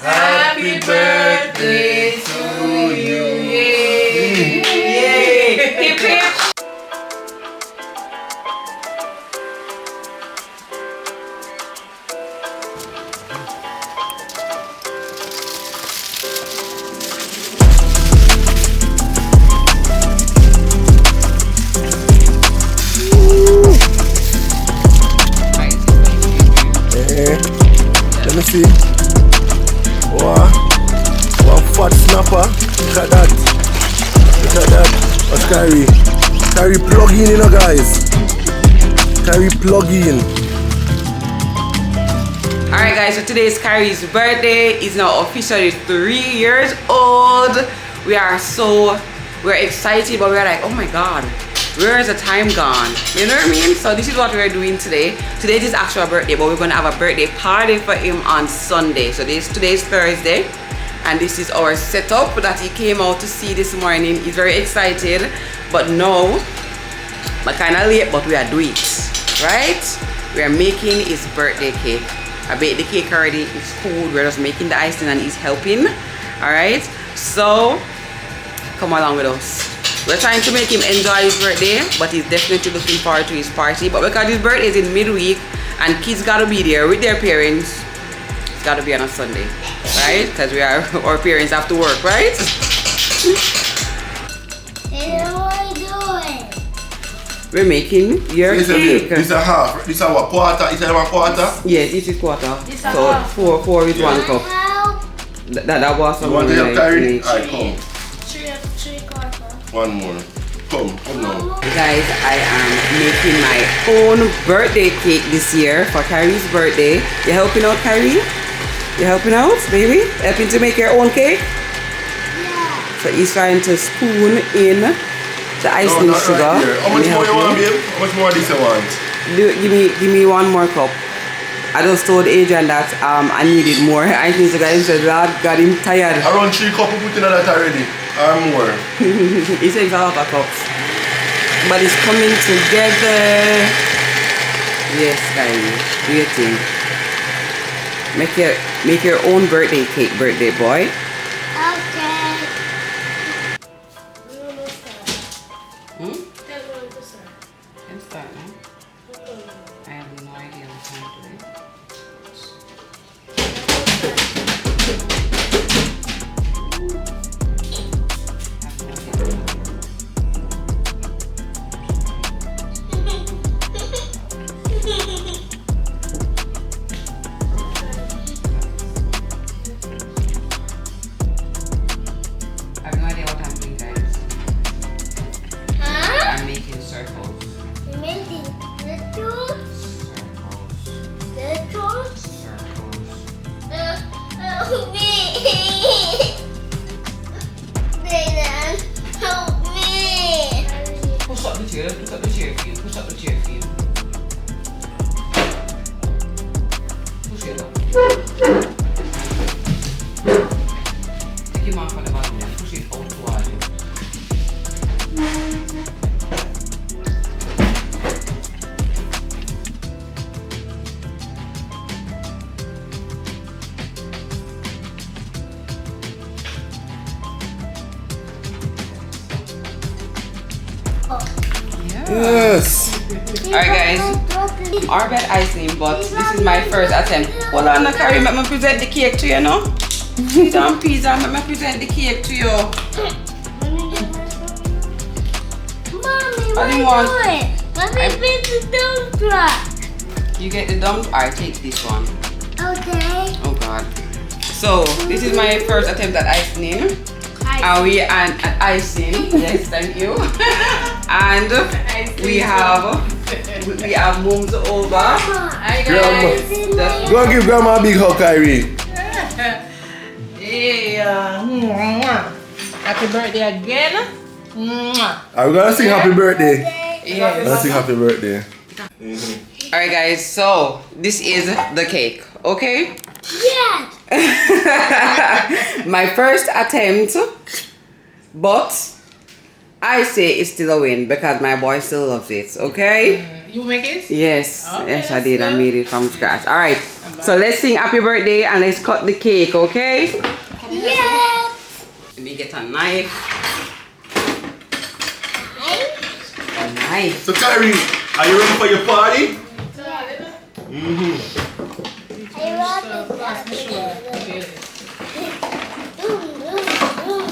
Happy birthday to you. Yay! Yay! Hip hip! Let me see. Wow. One fat snapper. Look at that. Look at that. That's Kyrie. Kyrie plug in, you know, guys. Kyrie plug in. Alright guys, so today is Kyrie's birthday. He's now officially 3 years old. We're excited, but we're like, oh my god, where is the time gone? You know what I mean? So this is what we're doing today. Today is his actual birthday, but we're gonna have a birthday party for him on Sunday. So today's Thursday, and this is our setup that he came out to see this morning. He's very excited, but no, we're kind of late, but we are doing it, right? We are making his birthday cake. I baked the cake already. It's cold. We're just making the icing, and he's helping. All right. So come along with us. We're trying to make him enjoy his birthday, but he's definitely looking forward to his party. But because his birthday is in midweek and kids gotta be there with their parents, it's gotta be on a Sunday, right? Because our parents have to work, right? Hey, what are you doing? We're making your cake. This is a half. This is what, quarter? Is that one quarter? Yes, this is quarter. This is So half. four is 1 cup. Help. That was You some want to help Kyrie? like, Alright, come. Three quarter. One more. Come now. Guys, I am making my own birthday cake this year for Kyrie's birthday. You helping out, Kyrie? You helping out, baby? Helping to make your own cake? Yeah. So he's trying to spoon in the icing not sugar. right here. How Let much me more help you want, babe? How much more this you want? Give me 1 more cup. I just told Adrian that I needed more icing sugar. He said that got him tired. Around 3 cups, put in that already. Or more. He takes a lot of cups. But it's coming together. Yes, Kyrie. Do your thing. Make your own birthday cake, birthday boy. Okay. Can start now. I have no idea what time to do. I have no idea what I'm doing, guys. Huh? I'm making circles. You made the little, Circles. little. Circles. Help me. Daylan, help me. Push up the chair for you. Push up the chair for you. Push it up. Take him off on the bottom and push it out towards you. Yes. Alright guys, our bed icing, but this is my first attempt. Hold on, Kyrie, let me present the cake to you, no? Sit down, pizza, let me present the cake to you. Mommy, I what didn't are want- you doing? Let me fix the dump truck. You get the dump? Alright, take this one. Okay. Oh god. So, this is my first attempt at icing. And we and at icing. Yes, thank you. And we have mums over. Hi Grandma. The- Go and give Grandma a big hug, Kyrie. Happy birthday again. Are we gonna sing happy birthday? Yes. Let's sing happy birthday. Alright guys, so this is the cake, okay? Yes. My first attempt, but I say it's still a win because my boy still loves it. Okay? You make it? Yes, Okay, yes, I that's did. I good. made it from scratch. All right. So let's sing happy birthday and let's cut the cake. Okay? Yes. Let me get a knife. Hey. A knife. So Kyrie, are you ready for your party? Mm-hmm. I want it that way. Boom, boom, boom.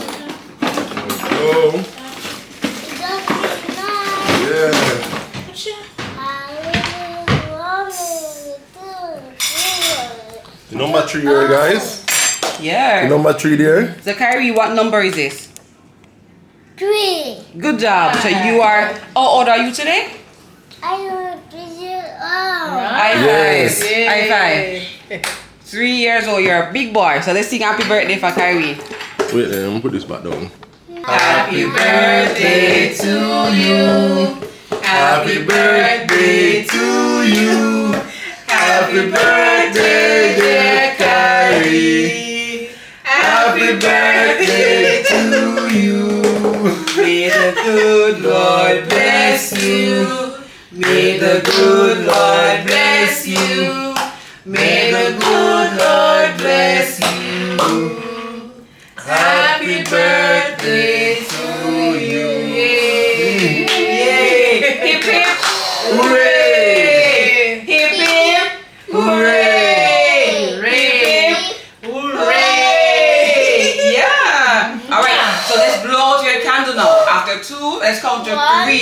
Oh, It does be nice. yeah. I really want it too. The number 3 here, guys. The Yeah. number 3 there. So Kyrie, what number is this? 3. Good job. So you are. How old are you today? I want to be oh. High Yes. five. High five. 3 years old. You're a big boy. So let's sing happy birthday for Kyrie. Wait, let me put this back down. Happy birthday to you. Happy birthday to you. Happy birthday, dear Kyrie. Happy birthday to you. May the good Lord bless you. May the good Lord bless you. May the good Lord bless you. Happy birthday to you. Yay! Yay! Hip hip! Hooray! Hip hip! Hooray! Hip hip! Hooray! Yeah! Alright, so let's blow out your candle now. After 2, let's count to 3,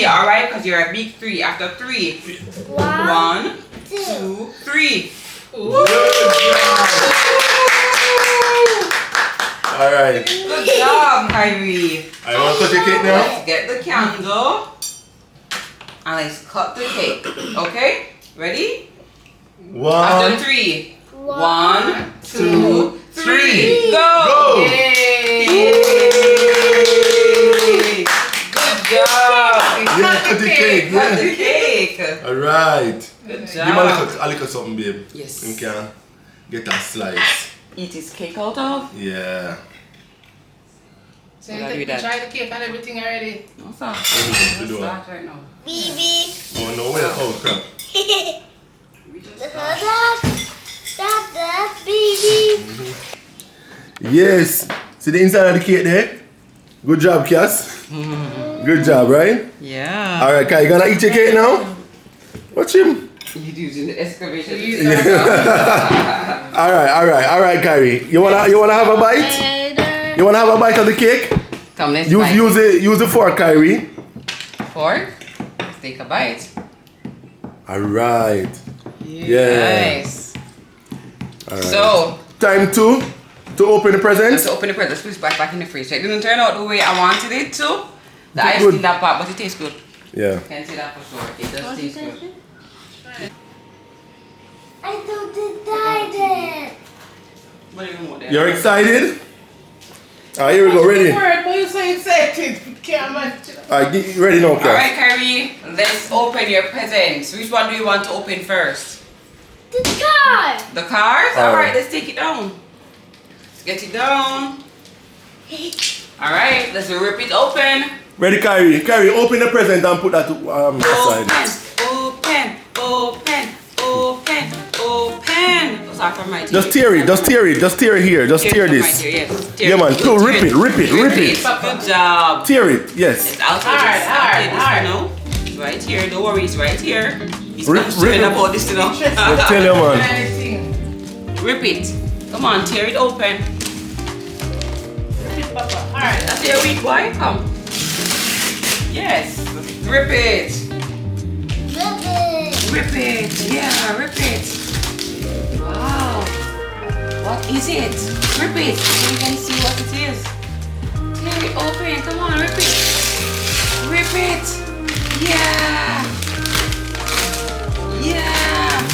alright? Because you're a big 3. After 3. 1, 2, 3. Alright. Good job, Kyrie. I want to touch your cake now. Let's get the candle and let's cut the cake. Okay? Ready? After 1, 3. 1, 2, 3. Go! Go! Yay! Good job. Yeah, cut the cake. Cut Yeah. the cake. Alright. Good Give me job. a little something, babe. Yes. You can get a slice. Eat his cake out of. Yeah. So Gotta do you that. try the cake and everything already. No, stop. You do it. Start right now. Baby. Oh no, wait. Oh crap. We just That baby. Yes. See the inside of the cake there? Good job, Cass. Good job, right? Yeah. Alright, Kai, you gonna eat your cake now? Watch him. He's using the excavation. Alright, Kyrie. You wanna have a bite? You wanna have a bite of the cake? Come, let's bite. Use the fork, Kyrie. Fork. Let's take a bite. Alright. Yeah. Nice. Alright. So, Time to open the presents. let's open the present. Let's put it back in the fridge. It didn't turn out the way I wanted it to. The ice Good. in that part, but it tastes good. Yeah. Can't say that for sure. It does taste good. I don't decide What do you want there? You're excited? Alright, here we go. Ready? Word, but you so excited. Can't imagine. Alright, get ready now, Cass. Alright, Kyrie, let's open your presents. Which one do you want to open first? the car. The cars? Alright. Alright, let's take it down. Let's get it down. Alright, let's rip it open. Ready, Kyrie? Kyrie, open the present and put that aside. Open, open, open, open. Start from right Just tear it here. Just tear from this. Right here, yes. Tear Yeah, it. man. Good, No, tear rip it. Good job. Tear it, yes. It's out Hard, this, hard. you know. It's right here. Don't worry, it's right here. He's Rip- not straight rip it. about this, you know. Let's tell you, man. Anything. Rip it. Come on, tear it open. Papa. Alright. That's your weak boy. Come. Yes. Rip it. Baby. Rip it. Yeah, rip it. Wow. What is it? Rip it so you can see what it is. Tear it open. Come on, rip it. Rip it. Yeah. Yeah.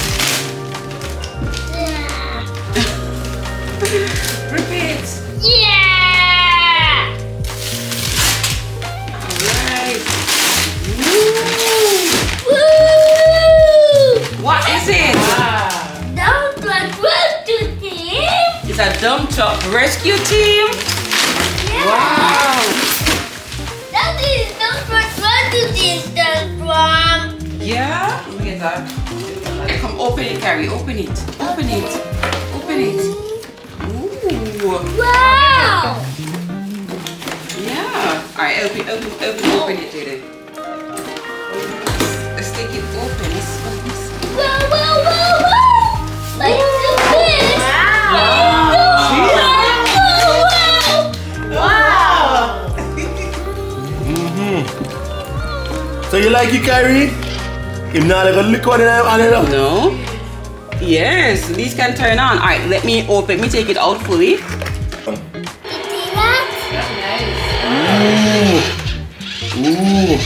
Rip it. Yeah. Alright. Woo. What is it? Ah. Don't want to team. It's a dump truck rescue team. Yeah. Wow. That is no to this done from? Yeah? Let me get that. Come open it, Kyrie. Open it. Open it. Open it. Ooh. Wow! Yeah. Alright, open it, Jaden. Let's take it open. Wow, wow, wow, wow! Like this! Wow! So you like it, Kyrie? If not, like a liquor on it up. No? Yes, these can turn on. Alright, let me take it out fully. Ooh.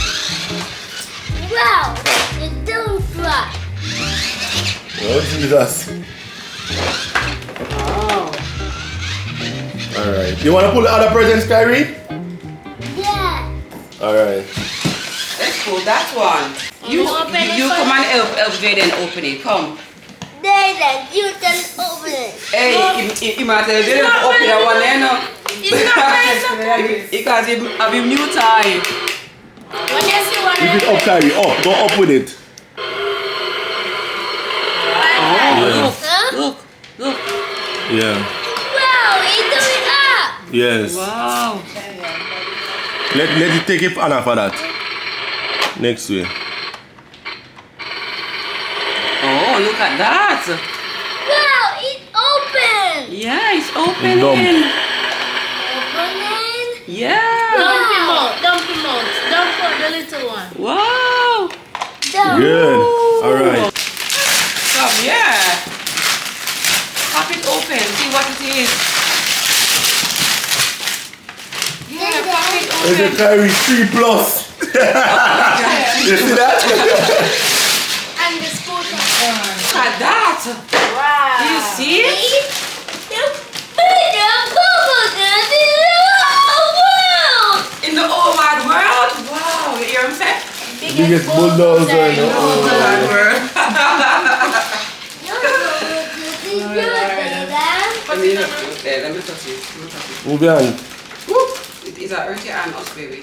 Wow! It don't fly. Oh, Jesus. Oh. Alright. You want to pull the other presents, Kyrie? Yeah. Alright. Let's pull that one. You come and help Jaden open it. Come. Then you can open it. Hey, he might tell Jaden to open that one there now. Because he have him new tie. When you see one Lift it up, Kyrie. Up. Go up with it. Oh, look. Yeah. Wow, it's doing up. Yes. Wow. Let it take it Anna for that. Next way. Oh, look at that. Wow, it's open. Yeah, it's opening. Opening. Yeah. Don't promote. Don't put the little one. Wow. Good. Alright. Come, yeah. Pop it open. See what it is. Yeah, pop it There's a open. Kyrie 3+. You see that? And the scooter. Look at that. Wow. Do you see it? In the whole wide world? Wow. You hear what I'm saying? Biggest bulldozer in the whole Wide world. world. Let me touch it. Move your hand. Whoop. It is a earthy and us, baby.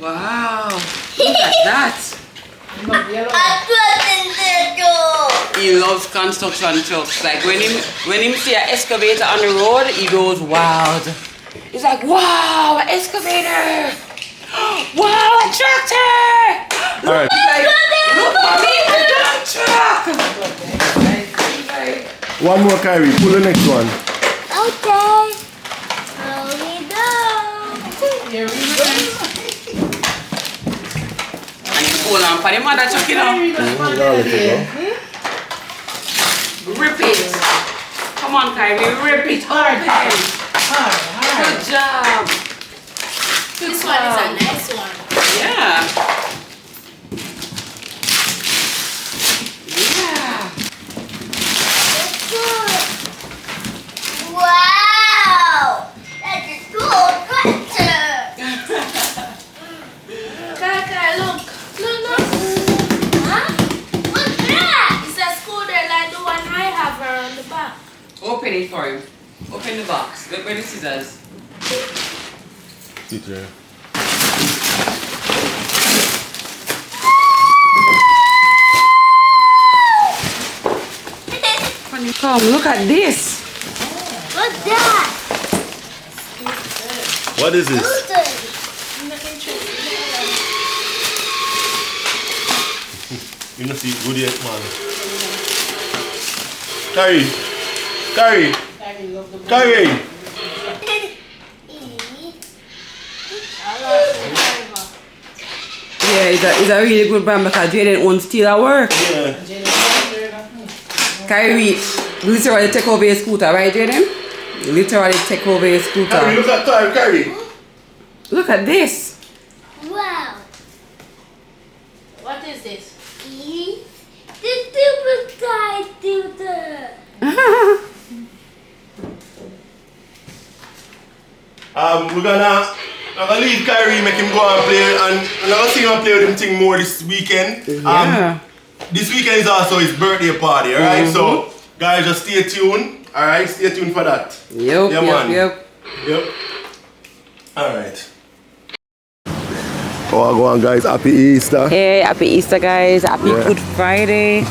Wow. Look at that. He loves construction trucks. Like when him see an excavator on the road, he goes wild. He's like, wow, an excavator! Wow, a tractor! Alright. Like, look, mommy, a dump truck! Like, One more, Kyrie. Pull the next one. Okay. Slowly down. Here we go. and you hold on for the mother truck, you know. Now let it Rip it. Come on, Kyrie, rip it open. Good job. This one is a nice one. Yeah. Yeah. Wow! That's a cool tractor. Kaka, look. Look. Huh? What's that? It's a scooter like the one I have around the back. Open it for him. Open the box. Look where the scissors. Teacher. Come, look at this. What's that? What is this? Scooter. You know, see, good yet, man. Kyrie. Kyrie. Kyrie. Yeah, it's a really good brand because Jaden won't steal our work. Yeah. Kyrie literally take over your scooter, right, Jaden? Literally take over your Kyrie, scooter. look at time, Kyrie. Look at this. Wow. What is this? The super tight scooter. We're gonna leave Kyrie, make him go and play, and I'm gonna see him play with him thing more this weekend. Yeah. This weekend is also his birthday party, alright? So, guys, just stay tuned, alright? Stay tuned for that. Yep. Alright. Oh, go on, guys. Happy Easter. Hey, happy Easter, guys. Happy Yeah. Good Friday.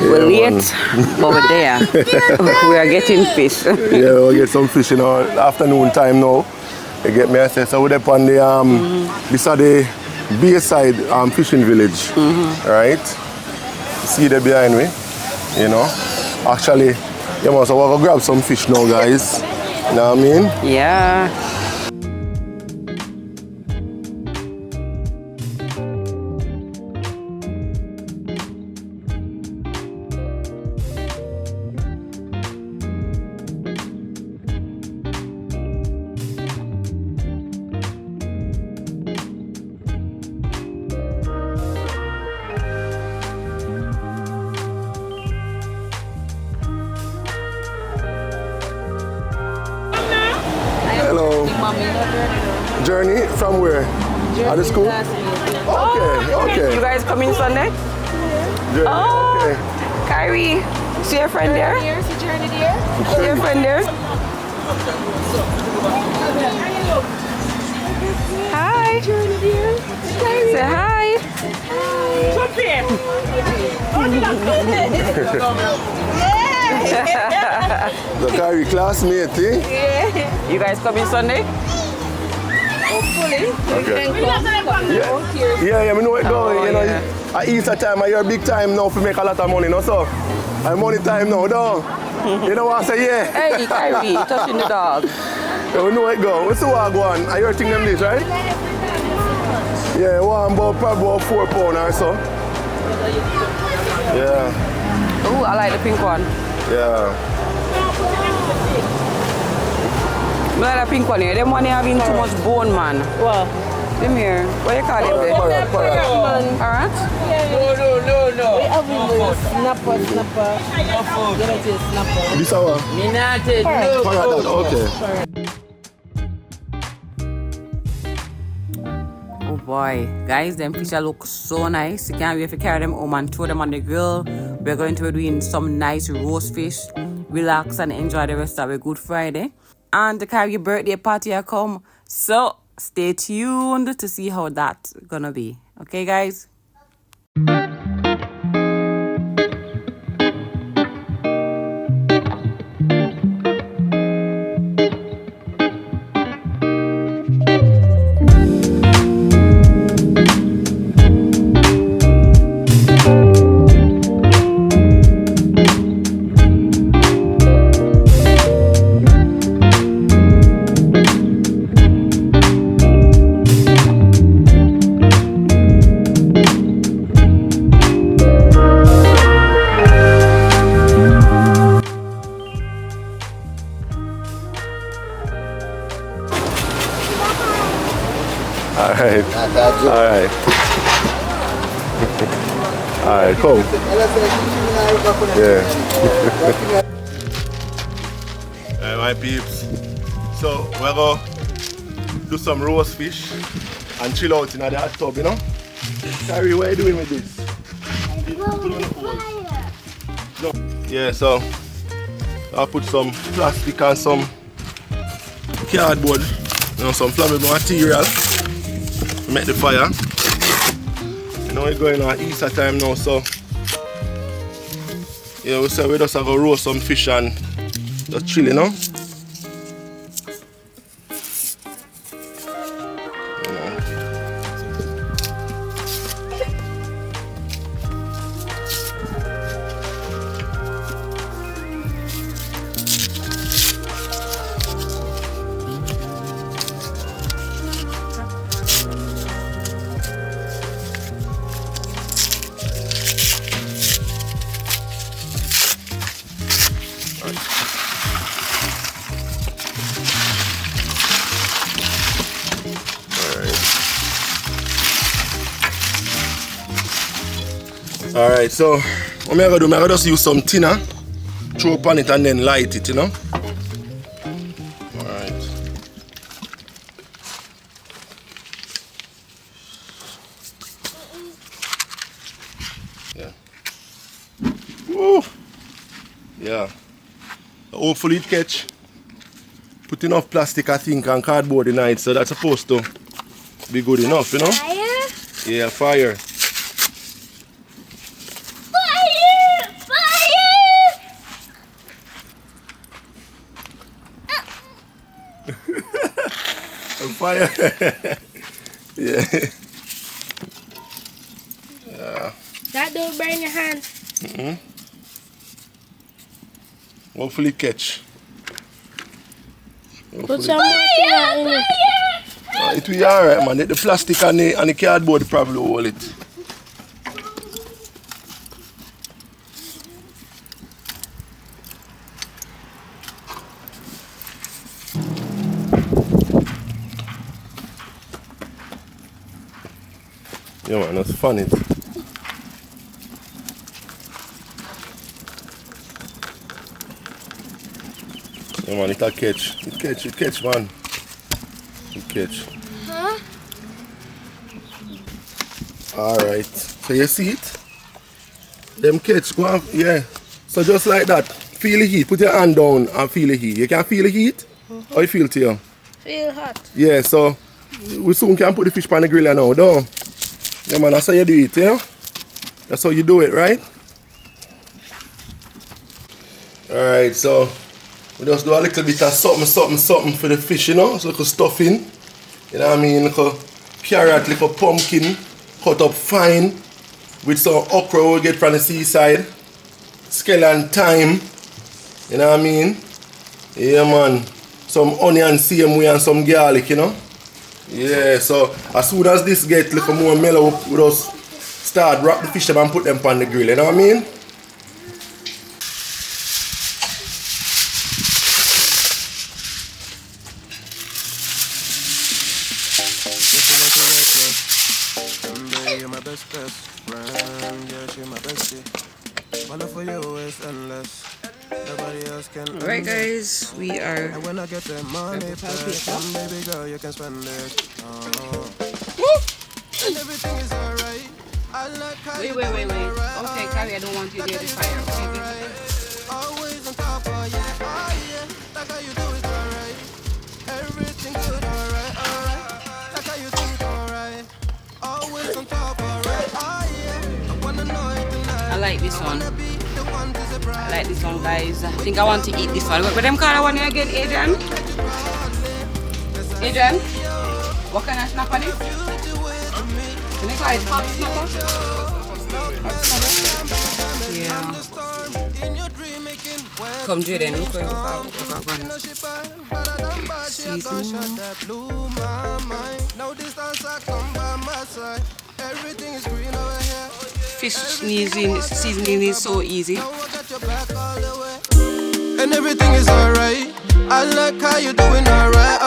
We're late, but we're there. We are getting fish. Yeah, we'll get some fish in our afternoon time now. You get me? I say, so we're up on the, this are the Bayside fishing village, right? See there behind me, you know? Actually, yeah, man, so we're gonna grab some fish now, guys. You know what I mean? Yeah. Hello. Journey from where? At the school? Okay. You guys coming Sunday? Journey, Oh. okay. Kyrie, see your friend there? See your friend there? Hi. Say hi. The Kyrie classmate, eh? You guys coming Sunday? Okay. Yeah, we know it going. Oh, You know, yeah. at Easter time, you're big time now to make a lot of money, no? So, I'm money time now, though. You know what I say, yeah? Hey, Kyrie, touching the dog. Yeah, we know it go. What's the one go on? Are you think them this, right? Yeah, one about probably about 4 pounds or so. Yeah, Ooh, I like the pink one. yeah. I like the pink one here. Them one having too much bone, man. What? Them here. What do you call them there? Parrot. Alright? No. We have snapper. You know it's snapper. This hour? Me not it. No. Parrot, okay. Oh boy, guys, them fish look so nice. You can't wait to carry them home and throw them on the grill. We're going to be doing some nice roast fish, relax and enjoy the rest of a Good Friday. And the Kyrie birthday party will come, so stay tuned to see how that's gonna be. Okay, guys? Alright. Alright. Alright, come. Yeah. Alright, my peeps. So, we're going to do some roast fish and chill out in the hot tub, you know? Kyrie, what are you doing with this? No. Yeah, so I'll put some plastic and some cardboard, you know, some flammable material to make the fire. You know, it's going on Easter time now, so yeah, we say we just have to roast some fish and just chill, you know. Alright, so what I'm going to do, I'm going to just use some thinner, throw upon it and then light it, you know. Alright. Yeah. Woo! Yeah. Hopefully it catch. Put enough plastic, I think, and cardboard in it, so that's supposed to be good enough, you know? Fire? Yeah, fire. Fire! Fire. Yeah. That don't burn your hand. Hopefully catch. Put some more in it. It will be alright, man. The plastic and the cardboard probably hold it. Yeah, man, that's funny. Yeah, man, it'll catch. It catch, man. It catch. Huh? Alright. So you see it? Them catch, go on, yeah. So just like that. Feel the heat. Put your hand down and feel the heat. You can feel the heat? How you feel to you? Feel hot. Yeah, so we soon can put the fish on the grill now, though. Yeah, man, that's how you do it, yeah? That's how you do it, right? Alright, so we just do a little bit of something for the fish, you know? So little stuffing, you know what I mean? Little carrot, little pumpkin, cut up fine with some okra we get from the seaside, scallion thyme, you know what I mean? Yeah, man. Some onion same way and some garlic, you know? Yeah, so as soon as this get a little more mellow, we just start wrap the fish up and put them on the grill, you know what I mean? You're my best friend, yeah, she my bestie. My love for you is endless. Nobody else can. Alright guys, we are And when I get that money, baby girl, you can spend it. And everything is alright. I like how Wait. Okay, Kyrie, I don't want you near the fire. Okay, always on top of you. Yeah. Like how you do it alright. Everything good, alright. Like how you think alright. Always on top, alright. Yeah. I wanna know it tonight. I like this one. Be the one to surprise. I like this one, guys. I think I want to eat this one. What them call that one again, Adrian? Adrian? What kind of snapper this? Can they call it hot snapper? Hot snapper? Yeah. Come, Jaden, look where fish seasoning is so easy. And everything is alright. I like how you doing alright.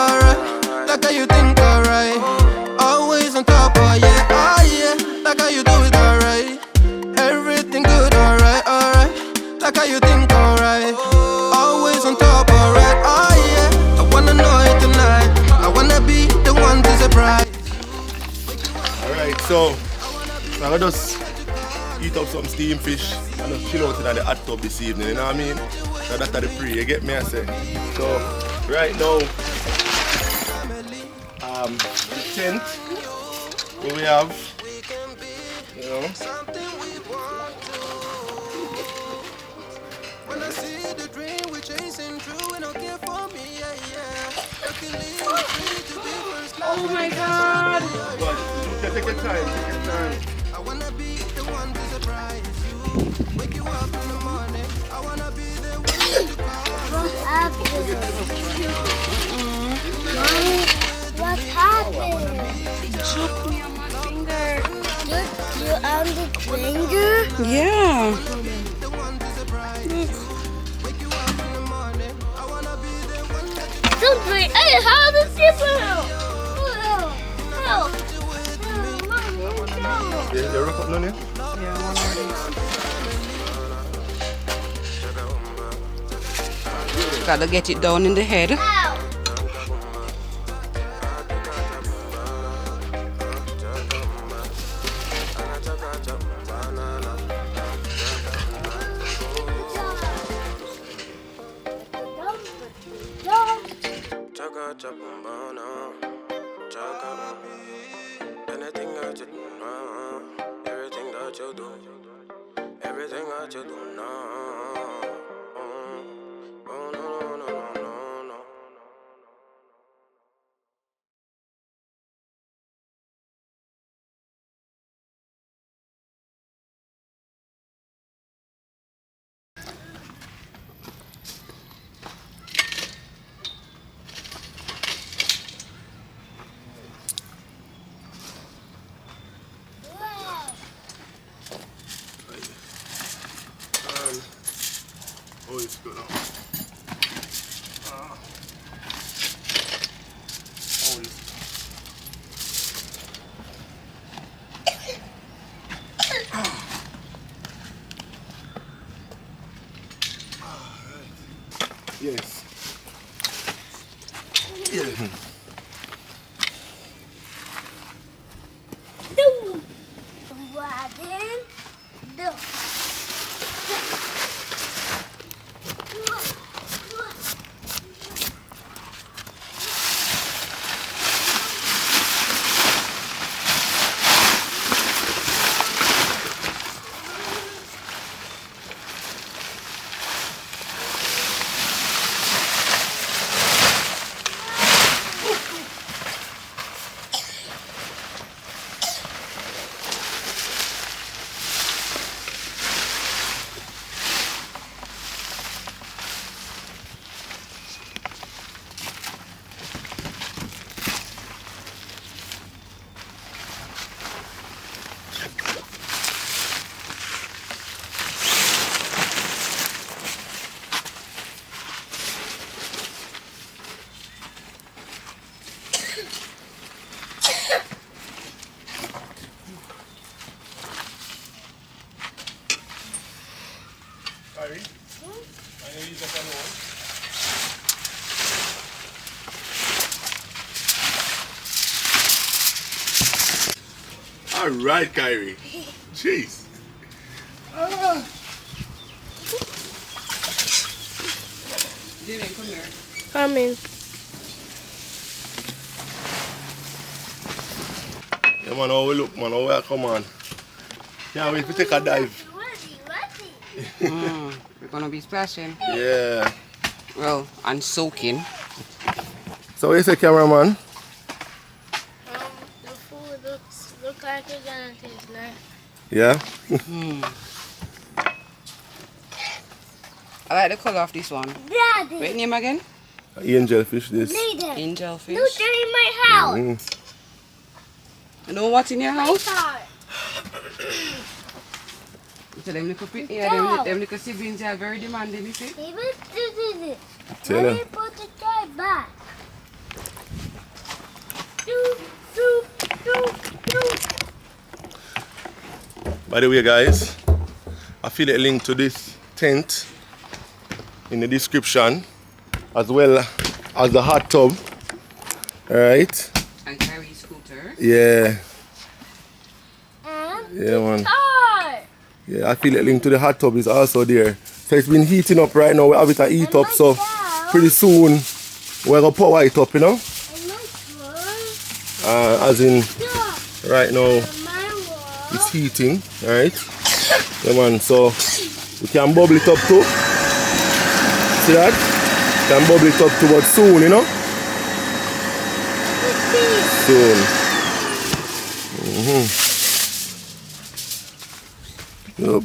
Like how you think alright. Always on top, oh yeah. Like how you do it alright. Everything good, alright. Like how you think alright. Always on top, alright. Yeah. I wanna know it tonight. I wanna be the one to surprise. Alright, so I'm gonna just eat up some steamed fish and just chill out in the hot tub this evening, you know what I mean? So that's the pre, you get me, I say. So right now, the tent where we have, you know, When I see the dream we're chasing true and okay for me, yeah. Oh my god! but take your time, I wanna be the one to surprise you. Wake you up in the morning. I wanna be the one to What happened? It choked me on my finger. You on the finger? Yeah. Don't drink. Hey, how the people? Help. You rock up none here? Gotta get it down in the head. Anything that you do, everything that you do, everything that you do now. Oh, no, no, no, no, no. Oh, it's good now. Oh, it's yes. Yeah. Kyrie, I know you just alone. All right, Kyrie. Jeez. Jimmy, come here. Coming. Yeah, man, how we look, man, how we come on. Can't wait to take a dive. We're gonna be splashing. Yeah. Well, and soaking. So what you say, cameraman? The food look like it's gonna taste nice. Yeah? I like the color of this one. Daddy. Wait, name again? Angelfish this. Later. Angel fish. Look in my house. You know what's in your house? Car. So them little pretty, No. them little siblings are very demanding, you see? Even Tell Let her. me put the toy back. Do, do, do, do. By the way, guys, I feel a link to this tent in the description, as well as the hot tub. Alright? And Kyrie scooter. Yeah. And Yeah, man. car. Yeah, I feel a link to the hot tub is also there. So it's been heating up right now. We have it to heat up, so pretty soon we're gonna power it up, you know? And my car. As in, Yeah. right now And my wall. it's heating, alright? Yeah, man, so we can bubble it up too. See that? Can bubble it up too, but soon, you know? Soon. Yup.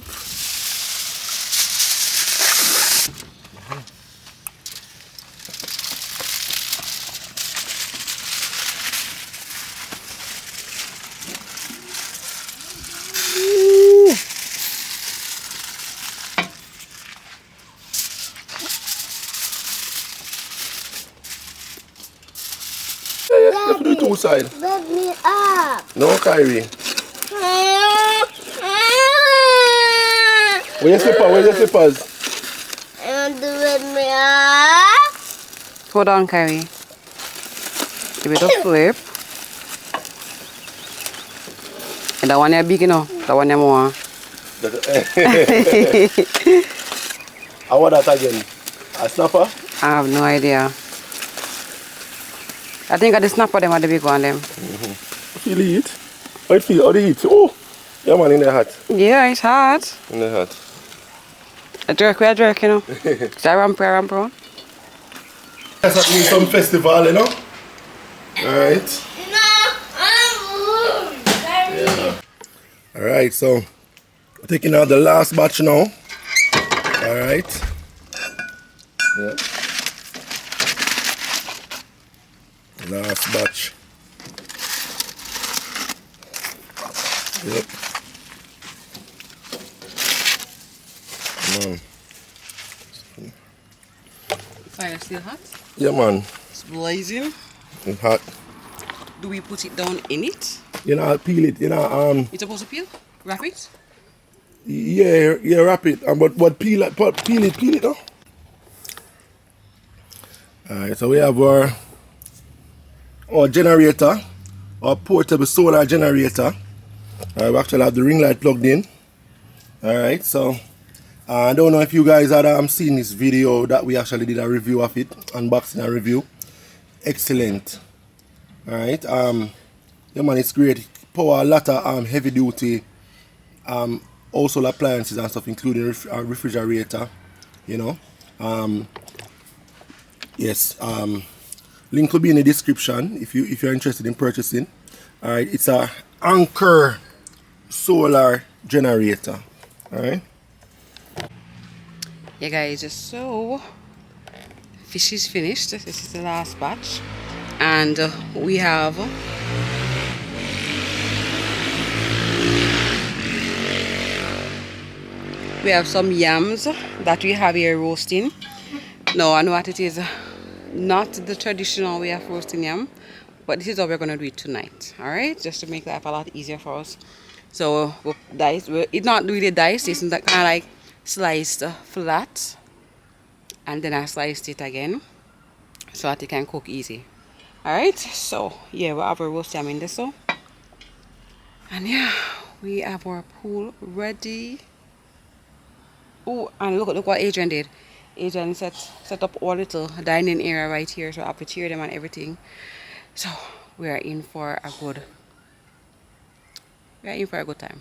Look at the two side. Let me up. No, Kyrie. Where's your slipper? Where's your slippers? I want to let me up. Hold on, Kyrie. Give it a flip. And that one is big, you know? That one is more. How about that again? A snapper? I have no idea. I think I the snapper them are the big one them. Feel it? How it feel? How do you eat? Oh! Yeah man, in the hot. Yeah, it's hot. In the hot. A jerk, you know. Is that ramp around? That's happening some festival, you know? Alright. Yeah. Alright, so we're taking out the last batch now. Alright. Yeah. Last batch. Yep. Man. Fire still hot? Yeah man. It's blazing. It's hot. Do we put it down in it? You know, I'll peel it, you know, It's supposed to peel? Wrap it? yeah, wrap it. But peel it though. Alright, so we have our generator, our portable solar generator. We actually have the ring light plugged in. Alright, so I don't know if you guys had seen this video that we actually did a review of it, unboxing and review. Excellent. Alright, yeah man, it's great. Power a lot of heavy duty household appliances and stuff, including a refrigerator, you know. Yes, link will be in the description if you're interested in purchasing. Alright, it's a Anchor solar generator. Alright. Yeah guys, so fish is finished. This is the last batch. And we have some yams that we have here roasting. No, I know what it is. Not the traditional way of roasting yam, but this is how we're gonna do it tonight. All right, just to make life a lot easier for us. So we'll dice. It's not really diced. It's kind of like sliced flat, and then I sliced it again so that it can cook easy. All right. So yeah, we have our roast yam in this. So, and yeah, we have our pool ready. Oh, and look what Adrian did. Adrian set up our little dining area right here, so I have to cheer them and everything. So we are in for a good time.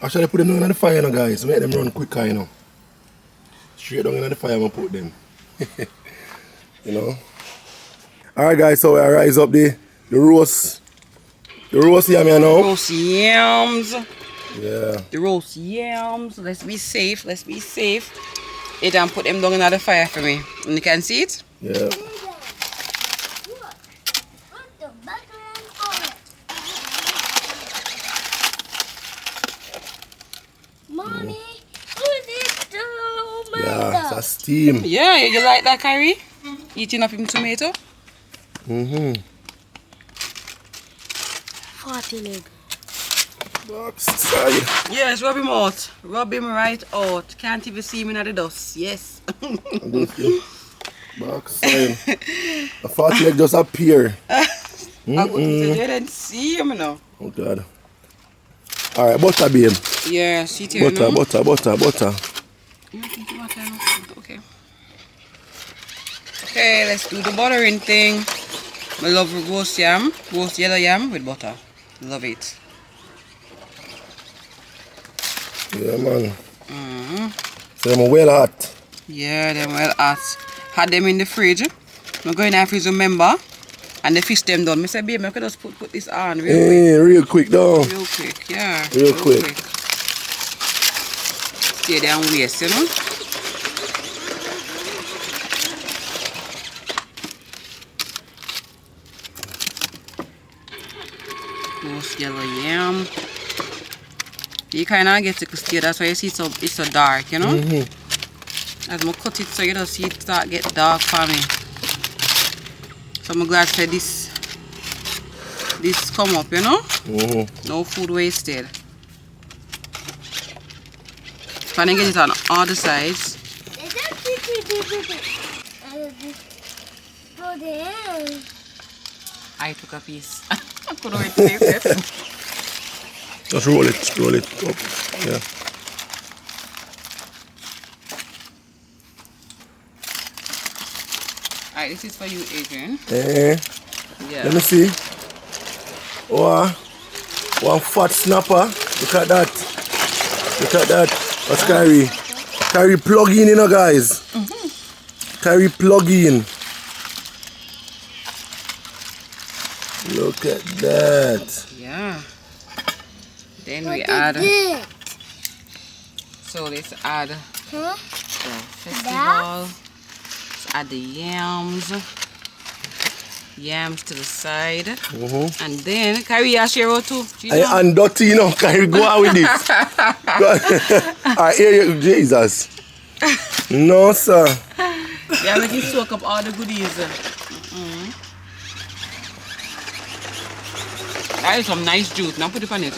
Actually, put them down in the fire, you know, guys. Make them run quicker, you know. Straight down in the fire, I'm gonna put them. You know. Alright, guys. So we rise up the roast yam, you know. Roast yams. Yeah. The roast yams. Let's be safe. Adrian put them down in the fire for me. And you can see it? Yeah. Mommy, put it down. Yeah, it's a steam. Yeah, you like that, Kyrie? Eating up him tomato? 40 leg. Box side. Yes, rub him out. Rub him right out. Can't even see him in the dust. Yes. Box side. A 40 leg just appear. I didn't see him now. Oh God. Alright, butter babe. Yeah, see it here Butter. Okay. Okay, let's do the buttering thing. I love roast yam, roast yellow yam with butter. Love it. Yeah, man. So them well hot. Yeah, they're well hot. Had them in the fridge. I'm going to the fridge, remember? And the fish them done. I said, babe, I could just put this on real quick. Real quick, though. Real quick, yeah. Real quick. Stay there and waste, you know? Roast yellow yam. You kind of get it to steer, that's why you see it's so dark, you know? As I cut it, so you don't see it start get dark for me. So I'm glad that this come up, you know? No food wasted. Can I get it on all the sides? I took a piece. I couldn't wait to taste it. Just roll it up. Yeah. Alright, this is for you, Adrian. Eh. Yeah. Let me see. Oh, one fat snapper. Look at that. Look at that. That's Kyrie. Kyrie plug in, you know, guys. Kyrie plug in. Look at that. Yeah. Then we What add. is it? So let's add Huh? the festival. Let's add the yams. Yams to the side. And then Kyrie, I share out too. And dirty, you know, Kyrie, go out with this. I hear you, Jesus. No, sir. Yeah, make it soak up all the goodies. That is some nice juice. Now put it on it.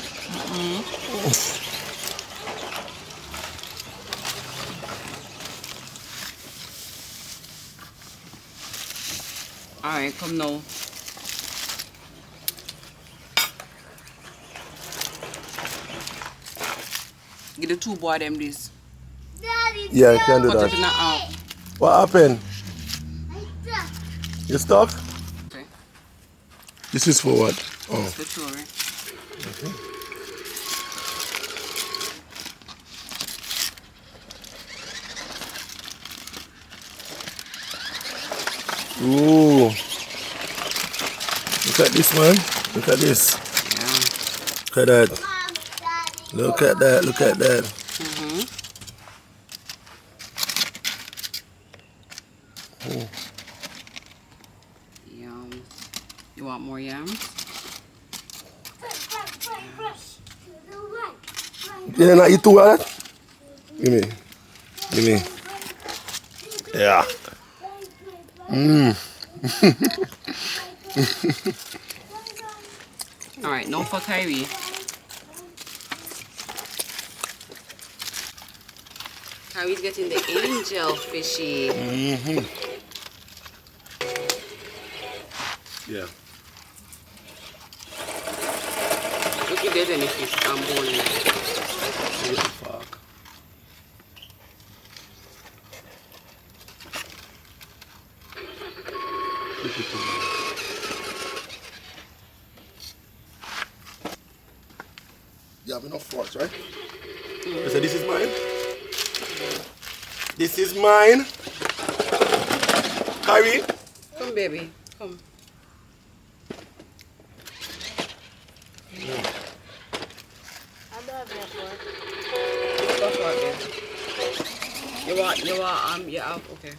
Alright, come now. Get the two boy them this. Daddy, Yeah, you can do Cut it that. in half. What happened? You stuck? Okay. This is for what? Oh. The children. Ooh. Look at this, man. Look at this. Yeah. Look at that. Look at that. Look at that. Yums. You want more yams? You not eat too of that? Give me. Give me. Yeah. Alright, no for Kyrie. Kyrie's getting the angel fishy. Yeah. Look if there's any fish born in it. What the fuck? You have enough forks, right? You said this is mine? This is mine. Kyrie? Come, baby. Come. Go for it, babe. Yeah, okay.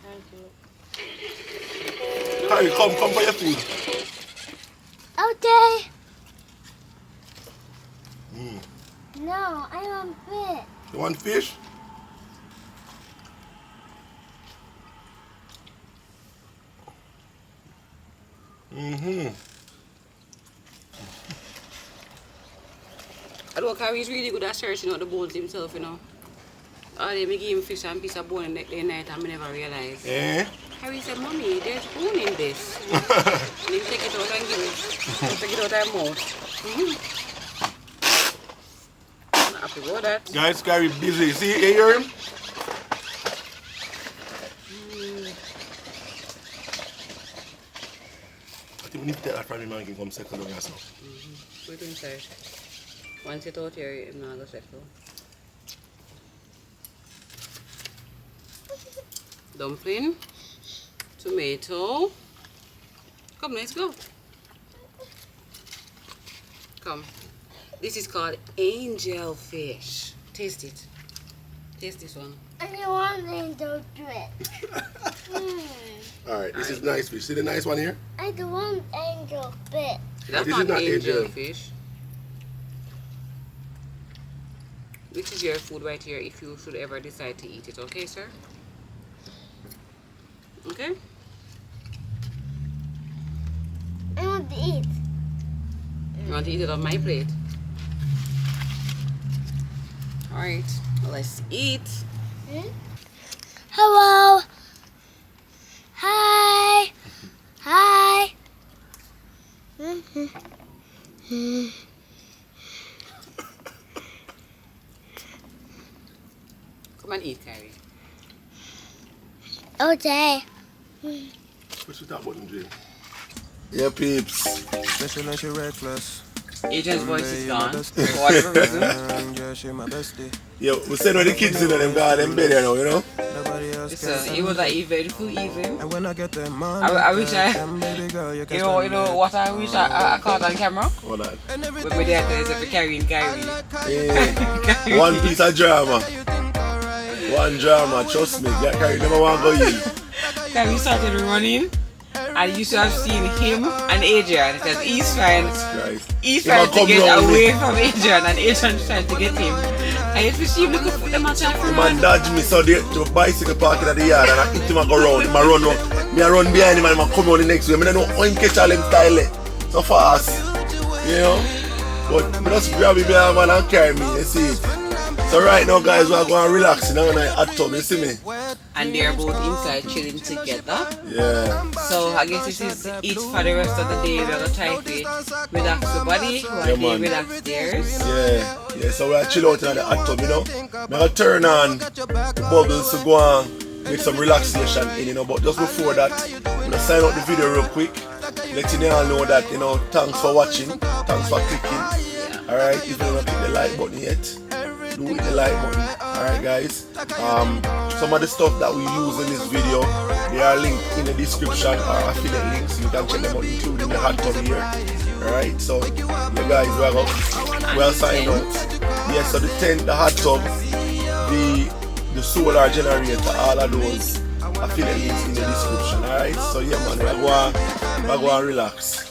Kyrie, come for your food. Okay. No, I want fish. You want fish? I know Kyrie's really good at searching out the bones himself, you know. Oh, they may give him fish and piece of bone the night and I never realize. Eh? Kyrie said, Mommy, there's bone in this. And he take it out and give it. Take it out of my mouth. I'm not happy about that. Guys, Kyrie busy. See, you hear him? I think we need to take that from him and he can come second on yourself. Wait inside. Once it's out here, I'm not going to settle. Dumpling. Tomato. Come, let's go. Come. This is called angel fish. Taste it. Taste this one. I don't want angel fish. Alright, this is nice fish. See the nice one here? I don't want angel fish. That's This not, is not angel angel. fish. This is your food right here if you should ever decide to eat it, okay, sir? Okay? I want to eat. You want to eat it on my plate? Alright, let's eat. Hello. Hi. Hi. Come and eat, Kyrie. Okay. What's with that button, Jay? Yeah, peeps. Especially when she reckless. Agent's voice is gone for whatever reason. Yeah, she my bestie. Yeah, we send all the kids in them garden bed here now, you know? Nobody else Listen, it was an eventful evening. And when I get them money, I wish I, baby girl, you can you know what I wish I caught on camera? Hold on. With my dad for Kyrie and Kyrie. Yeah. One piece of drama. One drama, trust me. Get Kyrie never want to go in. Kyrie started running. And you should have seen him and Adrian because he's trying to get away from Adrian and Adrian trying to get him. I hate to see him looking for them and trying to The run. man dodged me so the bicycle parking at the yard and I hit him and go round. I run up. Me I run behind him and I come on the next way. I don't know how him catch all them style so fast. You know? But I just grab him behind man and carry me, you see it. So right now guys, we're going to relax in our hot tub, you see me? And they're both inside chilling together. Yeah. So I guess this is it for the rest of the day. We're going to try to relax the body while they relax theirs. Yeah, so we'll chill out in the hot tub, you know. I'm going to turn on the bubbles to go and make some relaxation in, you know. But just before that, I'm going to sign out the video real quick. Letting you all know that, you know, thanks for watching. Thanks for clicking. Alright, if you don't click the like button yet, do hit the like button. Alright guys. Some of the stuff that we use in this video, they are linked in the description or affiliate links. You can check them out, including the hot tub here. Alright, so you guys, we'll sign out. Yes, so the tent, the hot tub, the solar generator, all of those affiliate links in the description. Alright, so yeah man, we're going to relax.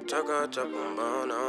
Chaka chaka banana.